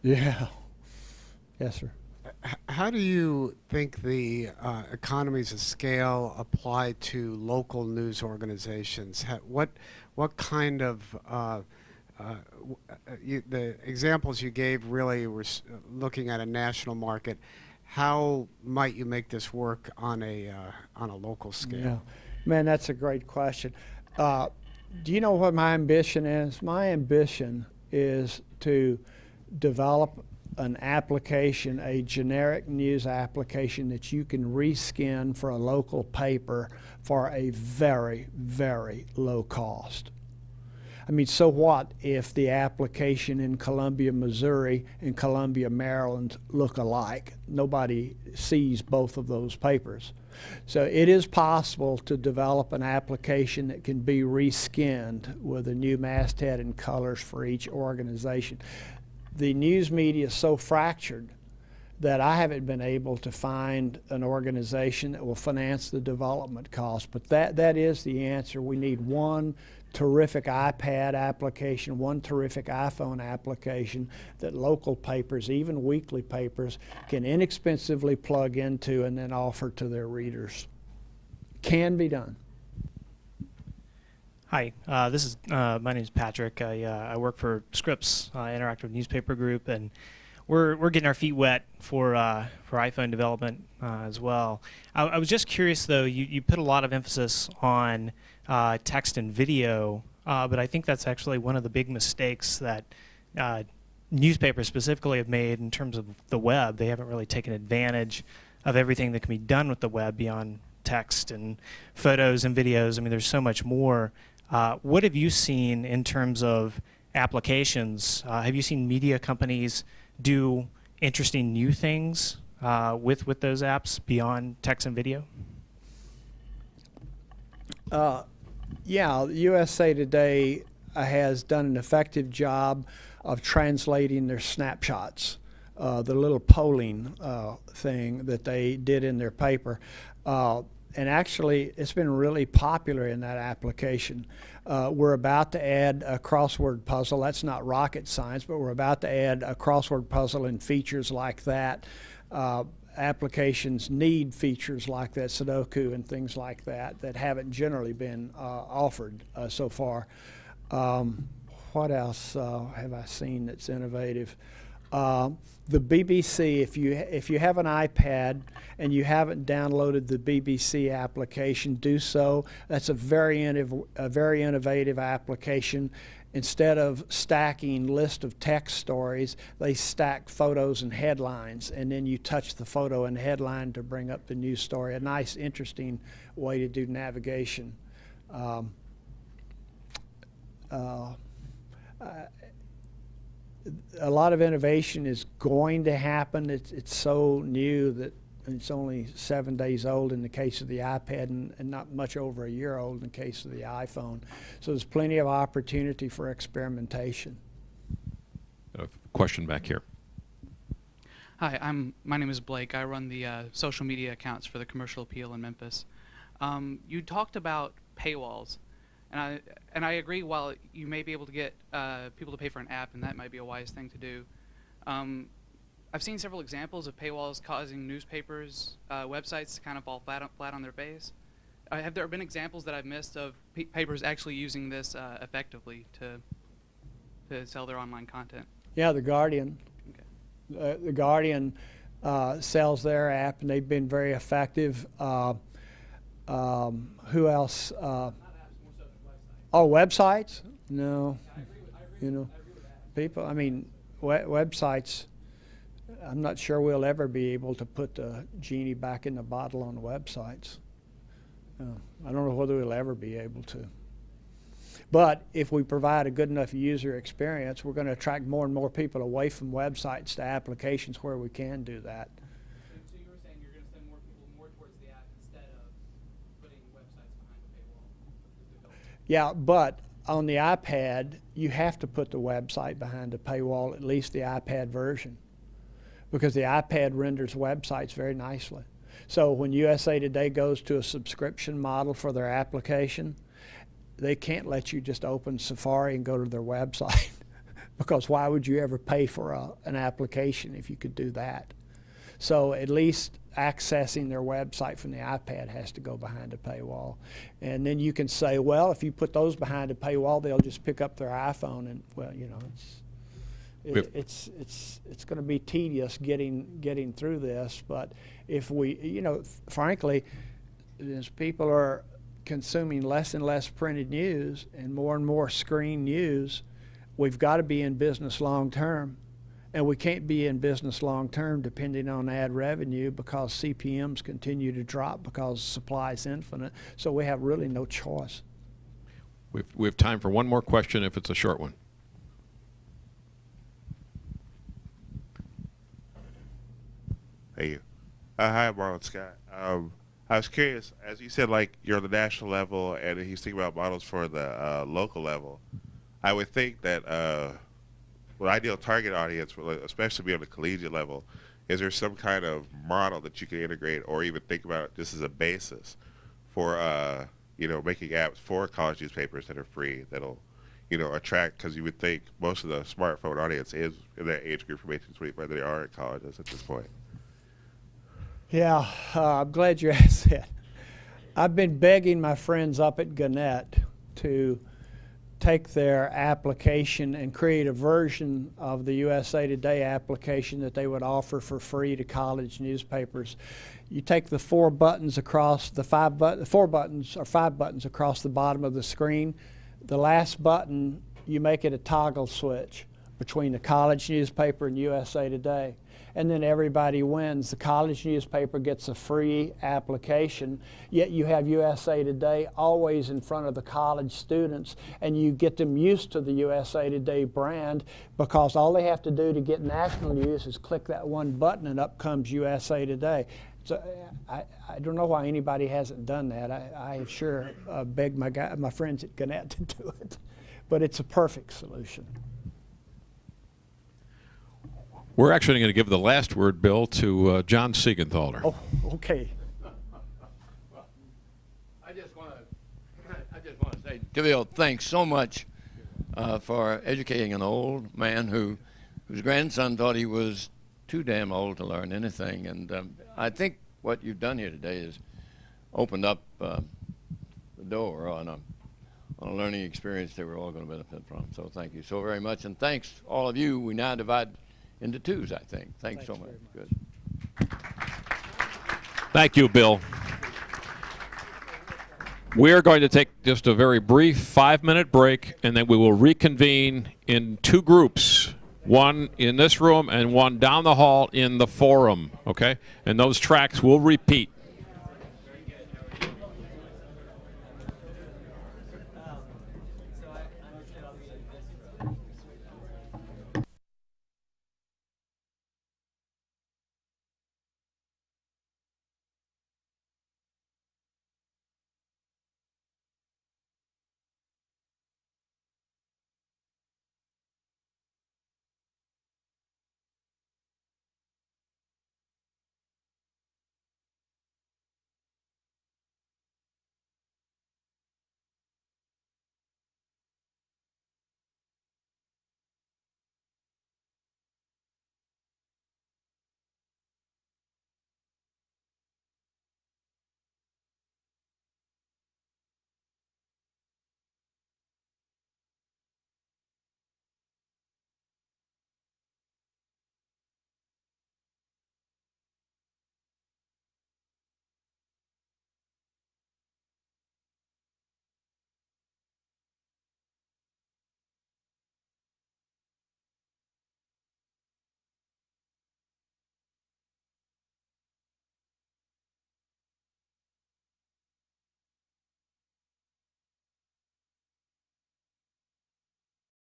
Yeah. Yes, sir. How do you think the economies of scale apply to local news organizations? What kind of the examples you gave really were looking at a national market. How might you make this work on a local scale? Yeah, man, that's a great question. Do you know what my ambition is? My ambition is to develop an application, a generic news application that you can reskin for a local paper for a very, very low cost. I mean, so what if the application in Columbia, Missouri and Columbia, Maryland look alike? Nobody sees both of those papers. So it is possible to develop an application that can be reskinned with a new masthead and colors for each organization. The news media is so fractured that I haven't been able to find an organization that will finance the development cost. But that is the answer. We need one terrific iPad application, one terrific iPhone application that local papers, even weekly papers, can inexpensively plug into and then offer to their readers. Can be done. Hi, my name is Patrick. I work for Scripps Interactive Newspaper Group, and we're getting our feet wet for iPhone development as well. I was just curious, though. You put a lot of emphasis on text and video, but I think that's actually one of the big mistakes that newspapers specifically have made in terms of the web. They haven't really taken advantage of everything that can be done with the web beyond text and photos and videos. I mean, there's so much more. What have you seen in terms of applications? Have you seen media companies do interesting new things with those apps beyond text and video? Yeah, USA Today has done an effective job of translating their snapshots, the little polling thing that they did in their paper. And actually, it's been really popular in that application. We're about to add a crossword puzzle. That's not rocket science, but we're about to add a crossword puzzle and features like that. Applications need features like that, Sudoku and things like that, that haven't generally been offered so far. What else have I seen that's innovative? The BBC, if you have an iPad and you haven't downloaded the BBC application, do so. That's a very innovative application. Instead of stacking list of text stories, they stack photos and headlines, and then you touch the photo and headline to bring up the news story. A nice, interesting way to do navigation. A lot of innovation is going to happen. It's so new that it's only 7 days old in the case of the iPad and not much over a year old in the case of the iPhone. So there's plenty of opportunity for experimentation. A question back here. Hi, my name is Blake. I run the social media accounts for the Commercial Appeal in Memphis. You talked about paywalls. And I agree, while you may be able to get people to pay for an app, and that might be a wise thing to do, I've seen several examples of paywalls causing newspapers, websites to kind of fall flat on their face. Have there been examples that I've missed of papers actually using this effectively to sell their online content? Yeah, The Guardian. Okay. The Guardian sells their app, and they've been very effective. Who else? Oh, websites? No. You know, people, I mean, websites, I'm not sure we'll ever be able to put the genie back in the bottle on websites. I don't know whether we'll ever be able to. But if we provide a good enough user experience, we're going to attract more and more people away from websites to applications where we can do that. So you were saying you're going to send more people more towards the app instead of putting websites behind the paywall? Yeah, but on the iPad, you have to put the website behind the paywall, at least the iPad version, because the iPad renders websites very nicely. So when USA Today goes to a subscription model for their application, they can't let you just open Safari and go to their website because why would you ever pay for an application if you could do that? So at least accessing their website from the iPad has to go behind a paywall. And then you can say, well, if you put those behind a paywall, they'll just pick up their iPhone, and, well, you know, it's going to be tedious getting through this. But if we, you know, frankly, as people are consuming less and less printed news and more screen news, we've got to be in business long term. And we can't be in business long term depending on ad revenue, because CPMs continue to drop because supply is infinite. So we have really no choice. We have time for one more question if it's a short one. Hey, you. Hi, Marlon Scott. I was curious, as you said, like, you're on the national level and he's thinking about models for the local level. I would think that well, ideal target audience, especially be on the collegiate level, is there some kind of model that you can integrate or even think about just as a basis for you know, making apps for college newspapers that are free, that'll, you know, attract, because you would think most of the smartphone audience is in that age group from 18 to 25, they are at colleges at this point. Yeah, I'm glad you asked that. I've been begging my friends up at Gannett to take their application and create a version of the USA Today application that they would offer for free to college newspapers. You take the four buttons across the five buttons across the bottom of the screen. The last button, you make it a toggle switch between the college newspaper and USA Today. And then everybody wins. The college newspaper gets a free application, yet you have USA Today always in front of the college students, and you get them used to the USA Today brand, because all they have to do to get national news is click that one button and up comes USA Today. So I don't know why anybody hasn't done that. I sure begged my friends at Gannett to do it, but it's a perfect solution. We're actually going to give the last word, Bill, to John Seigenthaler. Oh, okay. I just want to say, Bill, thanks so much for educating an old man whose grandson thought he was too damn old to learn anything. And I think what you've done here today is opened up the door on a learning experience that we're all going to benefit from. So thank you so very much, and thanks all of you. We now divide into twos, I think. Thanks so much. Good. Thank you, Bill. We're going to take just a very brief 5-minute break, and then we will reconvene in two groups, one in this room and one down the hall in the forum, okay? And those tracks will repeat.